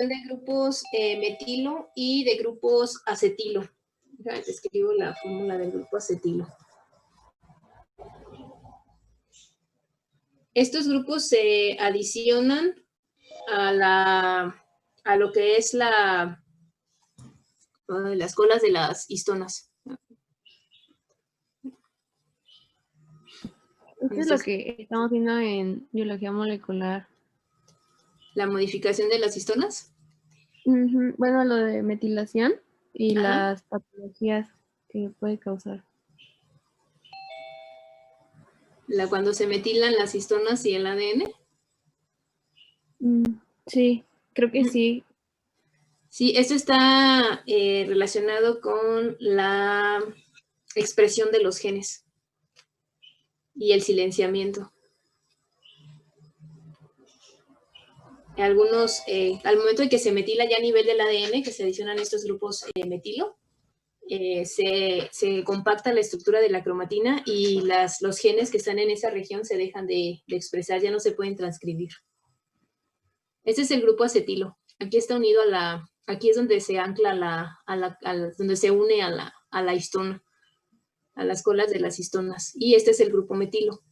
de grupos metilo y de grupos acetilo. Déjame te escribo la fórmula del grupo acetilo. Estos grupos se adicionan a lo que es las colas de las histonas. Esto es lo que estamos viendo en biología molecular. ¿La modificación de las histonas? Bueno, lo de metilación y Ajá. las patologías que puede causar. Cuando se metilan las histonas y el ADN. Sí, creo que sí. Sí, esto está relacionado con la expresión de los genes y el silenciamiento. Algunos, al momento de que se metila ya a nivel del ADN, que se adicionan estos grupos metilo, se compacta la estructura de la cromatina y los genes que están en esa región se dejan de expresar, ya no se pueden transcribir. Este es el grupo acetilo. Aquí está unido aquí es donde se ancla donde se une a la histona, a las colas de las histonas. Y este es el grupo metilo.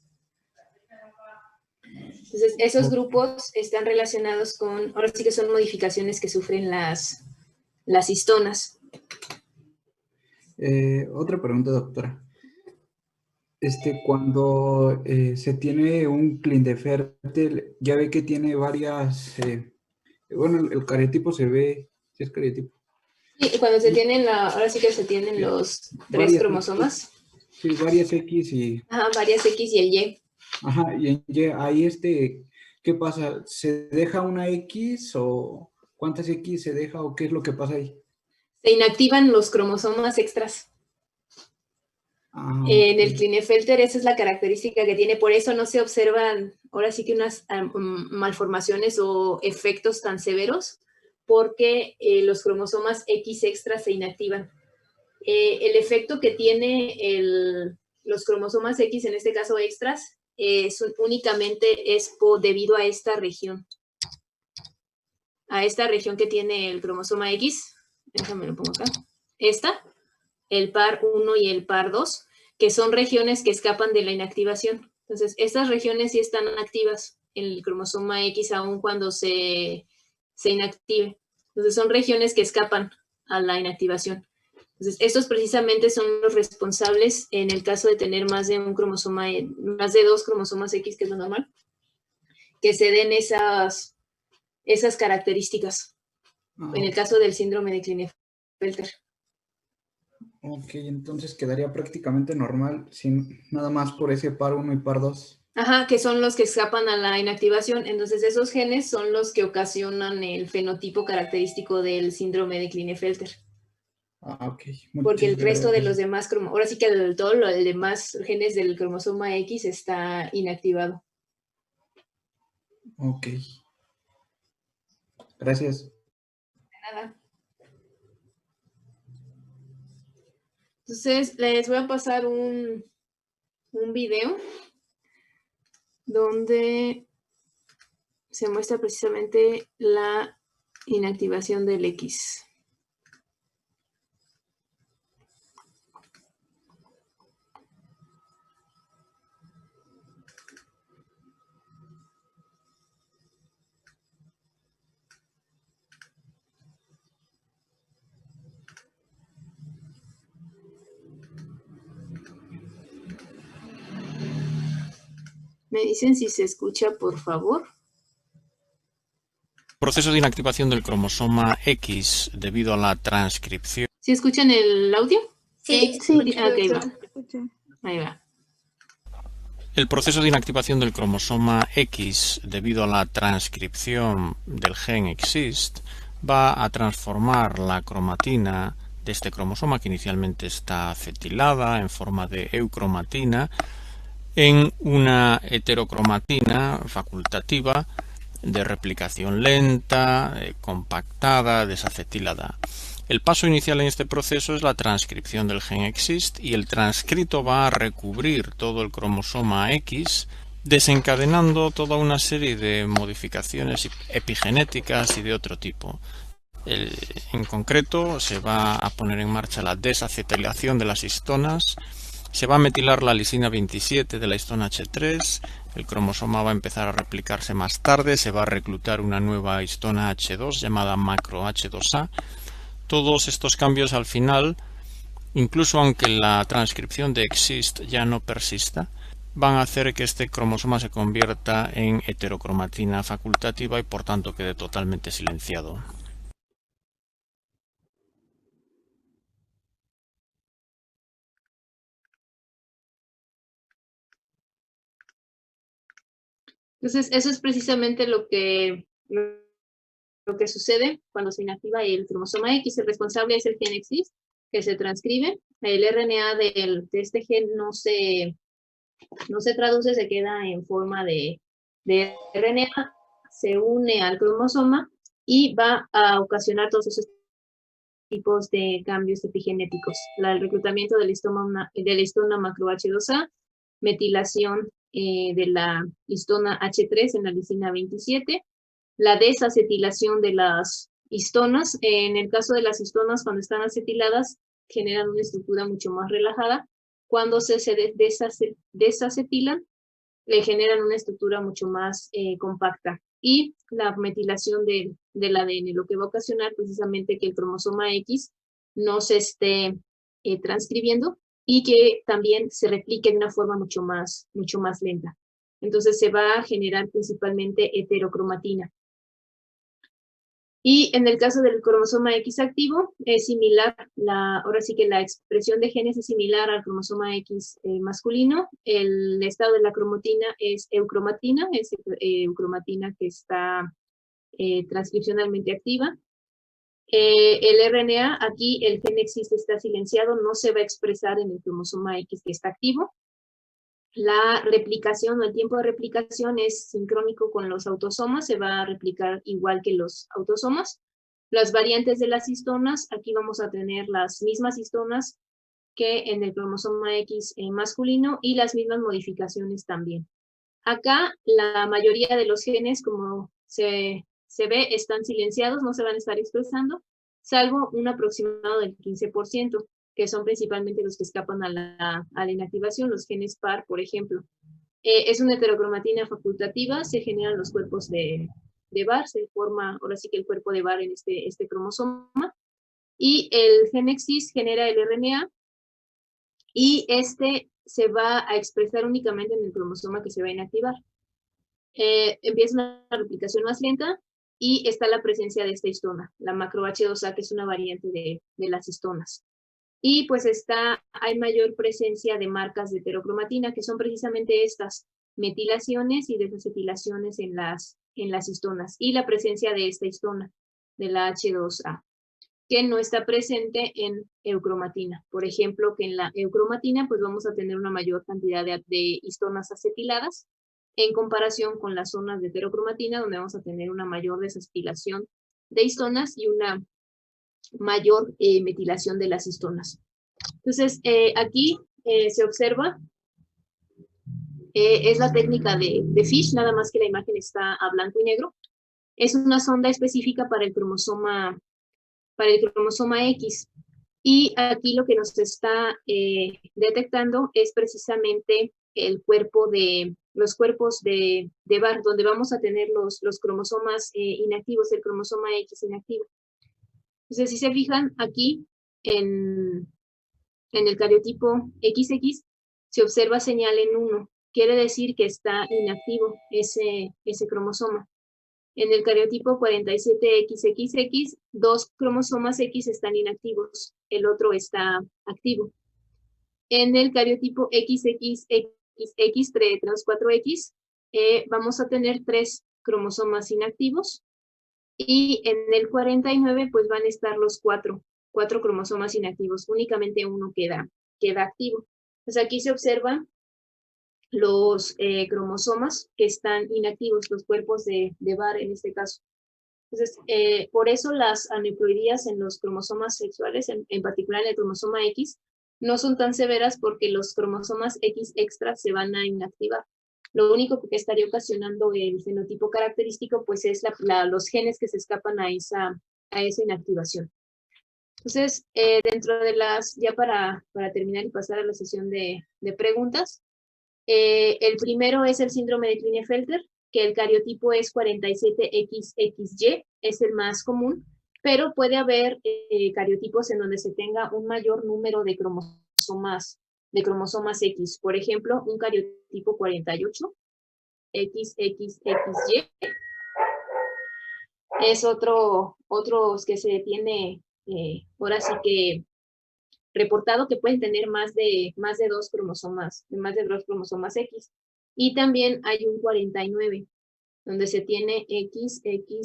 Entonces, esos grupos están relacionados con, ahora sí que son modificaciones que sufren las histonas. Otra pregunta, doctora. Cuando se tiene un Klinefelter, ya ve que tiene varias, bueno, el cariotipo se ve, ¿sí es cariotipo? Sí, cuando se tienen, ahora sí que se tienen los 3 cromosomas. Sí, varias X y... Ajá, varias X y el Y. Ajá, y en Y, ahí ¿qué pasa? ¿Se deja una X o cuántas X se deja o qué es lo que pasa ahí? Se inactivan los cromosomas extras. En el Klinefelter esa es la característica que tiene, por eso no se observan ahora sí que unas malformaciones o efectos tan severos, porque los cromosomas X extras se inactivan. El efecto que tiene los cromosomas X, en este caso extras, únicamente es debido a esta región. A esta región que tiene el cromosoma X, déjame lo pongo acá, el par 1 y el par 2, que son regiones que escapan de la inactivación. Entonces, estas regiones sí están activas en el cromosoma X aun cuando se inactive. Entonces, son regiones que escapan a la inactivación. Entonces, estos precisamente son los responsables en el caso de tener más de 2 cromosomas X, que es lo normal, que se den esas características. En el caso del síndrome de Klinefelter. Ok, entonces quedaría prácticamente normal, sin nada más por ese par 1 y par 2. Ajá, que son los que escapan a la inactivación. Entonces, esos genes son los que ocasionan el fenotipo característico del síndrome de Klinefelter. Ok. Porque el resto de los demás, ahora sí que el demás genes del cromosoma X está inactivado. Ok. Gracias. De nada. Entonces, les voy a pasar un video donde se muestra precisamente la inactivación del X. ¿Me dicen si se escucha, por favor? Proceso de inactivación del cromosoma X debido a la transcripción. ¿Sí escuchan el audio? Sí. Okay, va. Ahí va. El proceso de inactivación del cromosoma X debido a la transcripción del gen Exist va a transformar la cromatina de este cromosoma, que inicialmente está acetilada en forma de eucromatina, en una heterocromatina facultativa de replicación lenta, compactada, desacetilada. El paso inicial en este proceso es la transcripción del gen Exist y el transcrito va a recubrir todo el cromosoma X desencadenando toda una serie de modificaciones epigenéticas y de otro tipo. En concreto, se va a poner en marcha la desacetilación de las histonas, se va a metilar la lisina 27 de la histona H3, el cromosoma va a empezar a replicarse más tarde, se va a reclutar una nueva histona H2 llamada macro H2A. Todos estos cambios al final, incluso aunque la transcripción de EXIST ya no persista, van a hacer que este cromosoma se convierta en heterocromatina facultativa y por tanto quede totalmente silenciado. Entonces, eso es precisamente lo que sucede cuando se inactiva el cromosoma X. El responsable es el gen EXIST, que se transcribe. El RNA de este gen no se traduce, se queda en forma de RNA, se une al cromosoma y va a ocasionar todos esos tipos de cambios epigenéticos. El reclutamiento de la histona macro H2A, metilación de la histona H3 en la lisina 27, la desacetilación de las histonas. En el caso de las histonas, cuando están acetiladas, generan una estructura mucho más relajada. Cuando se desacetilan, le generan una estructura mucho más compacta. Y la metilación del ADN, lo que va a ocasionar precisamente que el cromosoma X no se esté transcribiendo y que también se replique de una forma mucho más lenta. Entonces se va a generar principalmente heterocromatina. Y en el caso del cromosoma X activo, es similar, ahora sí que la expresión de genes es similar al cromosoma X masculino. El estado de la cromatina es eucromatina que está transcripcionalmente activa. El RNA, aquí el gen EXIST está silenciado, no se va a expresar en el cromosoma X que está activo. La replicación o el tiempo de replicación es sincrónico con los autosomas, se va a replicar igual que los autosomas. Las variantes de las histonas, aquí vamos a tener las mismas histonas que en el cromosoma X masculino y las mismas modificaciones también. Acá la mayoría de los genes, como se ve, están silenciados, no se van a estar expresando, salvo un aproximado del 15%. Que son principalmente los que escapan a la inactivación, los genes PAR, por ejemplo. Es una heterocromatina facultativa, se generan los cuerpos de Bar, se forma ahora sí que el cuerpo de Bar en este cromosoma, y el gen EXIST genera el RNA, y este se va a expresar únicamente en el cromosoma que se va a inactivar. Empieza una replicación más lenta, y está la presencia de esta histona, la macro H2A, que es una variante de las histonas. Y pues hay mayor presencia de marcas de heterocromatina, que son precisamente estas metilaciones y desacetilaciones en las histonas, y la presencia de esta histona, de la H2A, que no está presente en eucromatina. Por ejemplo, que en la eucromatina pues vamos a tener una mayor cantidad de histonas acetiladas en comparación con las zonas de heterocromatina, donde vamos a tener una mayor desacetilación de histonas y una mayor metilación de las histonas. Entonces, aquí se observa, es la técnica de Fish, nada más que la imagen está a blanco y negro. Es una sonda específica para el cromosoma X. Y aquí lo que nos está detectando es precisamente los cuerpos de Bar, donde vamos a tener los cromosomas inactivos, el cromosoma X inactivo. Entonces, si se fijan aquí en el cariotipo XX, se observa señal en 1. Quiere decir que está inactivo ese cromosoma. En el cariotipo 47XXX, 2 cromosomas X están inactivos, el otro está activo. En el cariotipo XXXX3 4X, vamos a tener 3 cromosomas inactivos. Y en el 49, pues van a estar los 4 cromosomas inactivos. Únicamente uno queda activo. Entonces aquí se observan los cromosomas que están inactivos, los cuerpos de Bar en este caso. Entonces, por eso las aneuploidías en los cromosomas sexuales, en particular en el cromosoma X, no son tan severas porque los cromosomas X extras se van a inactivar. Lo único que estaría ocasionando el fenotipo característico, pues es los genes que se escapan a esa inactivación. Entonces, dentro de ya para terminar y pasar a la sesión de preguntas, el primero es el síndrome de Klinefelter, que el cariotipo es 47XXY, es el más común, pero puede haber cariotipos en donde se tenga un mayor número de cromosomas X. Por ejemplo, un cariotipo 48, XXXY, es otro que se tiene, ahora sí que reportado que pueden tener más de 2 cromosomas X. Y también hay un 49, donde se tiene XXXXY.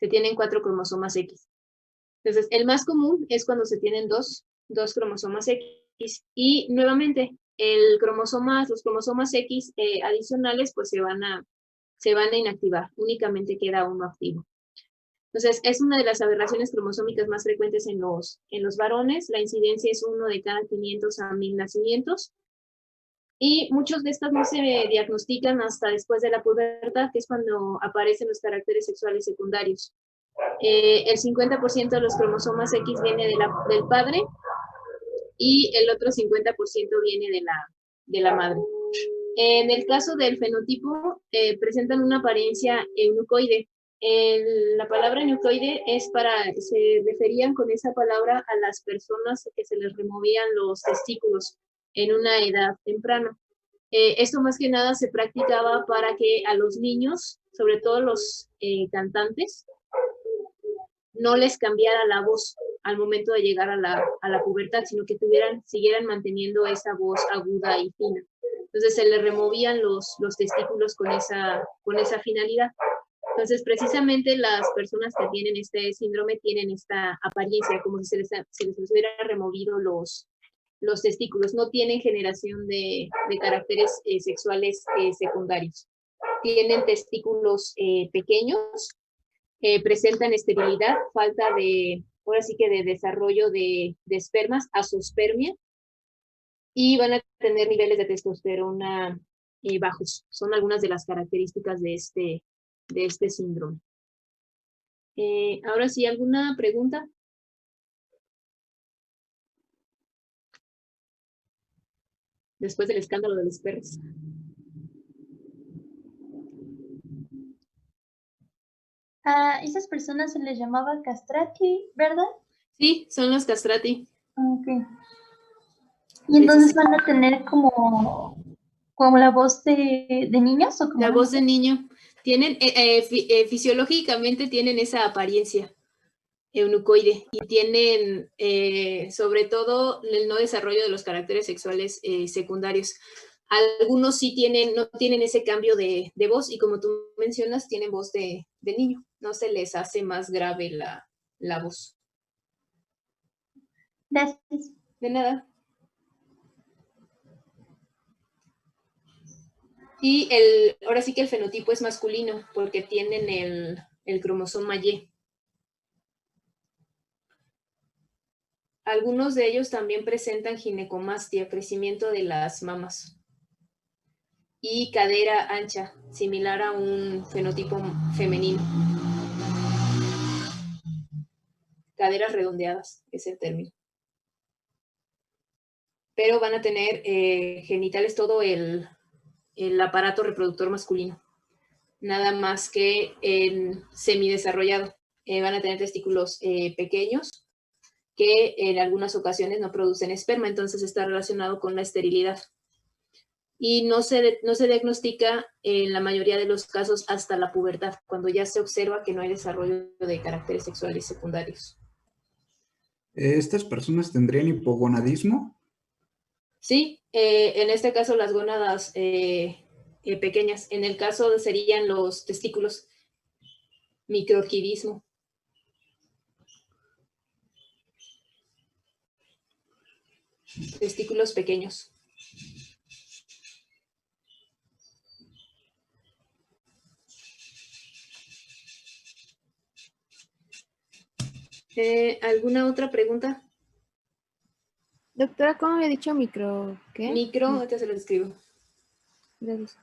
Se tienen 4 cromosomas X. Entonces, el más común es cuando se tienen dos cromosomas X. Y nuevamente, los cromosomas X adicionales, pues se van a inactivar. Únicamente queda uno activo. Entonces, es una de las aberraciones cromosómicas más frecuentes en los varones. La incidencia es 1 de cada 500 a 1000 nacimientos. Y muchos de estos no se diagnostican hasta después de la pubertad, que es cuando aparecen los caracteres sexuales secundarios. El 50% de los cromosomas X viene del padre y el otro 50% viene de la madre. En el caso del fenotipo, presentan una apariencia eunucoide. La palabra eunucoide se referían con esa palabra a las personas que se les removían los testículos en una edad temprana. Esto más que nada se practicaba para que a los niños, sobre todo los cantantes, no les cambiara la voz al momento de llegar a la pubertad, sino que siguieran manteniendo esa voz aguda y fina. Entonces se les removían los testículos con esa finalidad. Entonces, precisamente las personas que tienen este síndrome tienen esta apariencia, como si se les hubiera removido los testículos. No tienen generación de caracteres sexuales secundarios. Tienen testículos pequeños, presentan esterilidad, falta de desarrollo de espermas, azospermia, y van a tener niveles de testosterona bajos. Son algunas de las características de este síndrome. Ahora sí, ¿alguna pregunta? Después del escándalo de los perros. A esas personas se les llamaba castrati, ¿verdad? Sí, son los castrati. Ok. Y entonces van a tener como la voz de niños, ¿o como la voz de niño. Tienen, fisiológicamente tienen esa apariencia eunucoide y tienen sobre todo el no desarrollo de los caracteres sexuales secundarios. Algunos sí no tienen ese cambio de voz y como tú mencionas, tienen voz de niño. No se les hace más grave la voz. Gracias. De nada. Y ahora sí que el fenotipo es masculino porque tienen el cromosoma Y. Algunos de ellos también presentan ginecomastia, crecimiento de las mamas. Y cadera ancha, similar a un fenotipo femenino. Caderas redondeadas, es el término. Pero van a tener genitales, todo el aparato reproductor masculino. Nada más que semidesarrollado. Van a tener testículos pequeños que en algunas ocasiones no producen esperma, entonces está relacionado con la esterilidad. Y no se diagnostica en la mayoría de los casos hasta la pubertad, cuando ya se observa que no hay desarrollo de caracteres sexuales secundarios. ¿Estas personas tendrían hipogonadismo? Sí, en este caso las gónadas pequeñas. En el caso serían los testículos, microorquidismo. Testículos pequeños. ¿Alguna otra pregunta? Doctora, ¿cómo había dicho micro? ¿Qué? Micro, ahorita se lo escribo. Gracias.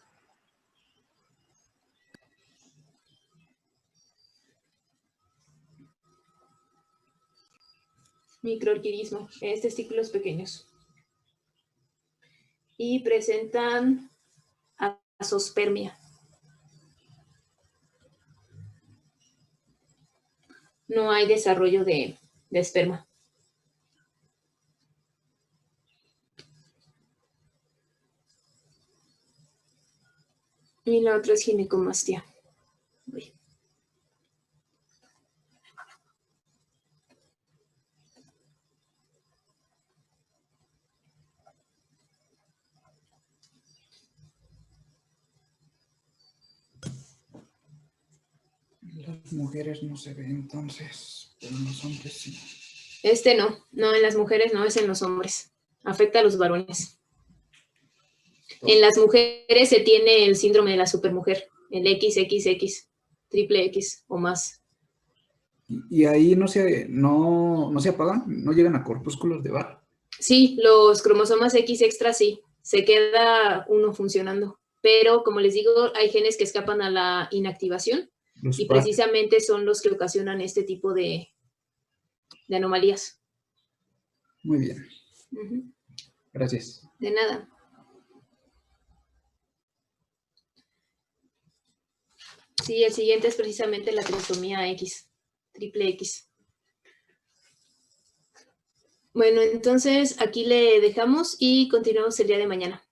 Microorquilismo, testículos pequeños. Y presentan azospermia. No hay desarrollo de esperma. Y la otra es ginecomastia. Uy. Las mujeres no se ven entonces, pero en los hombres sí. No, en las mujeres no, es en los hombres. Afecta a los varones. En las mujeres se tiene el síndrome de la supermujer, el XXX, triple X o más. Y ahí no se apagan, no llegan a corpúsculos de Barr. Sí, los cromosomas X extra sí, se queda uno funcionando. Pero, como les digo, hay genes que escapan a la inactivación y precisamente son los que ocasionan este tipo de anomalías. Muy bien. Uh-huh. Gracias. De nada. Sí, el siguiente es precisamente la trisomía X, triple X. Bueno, entonces aquí le dejamos y continuamos el día de mañana.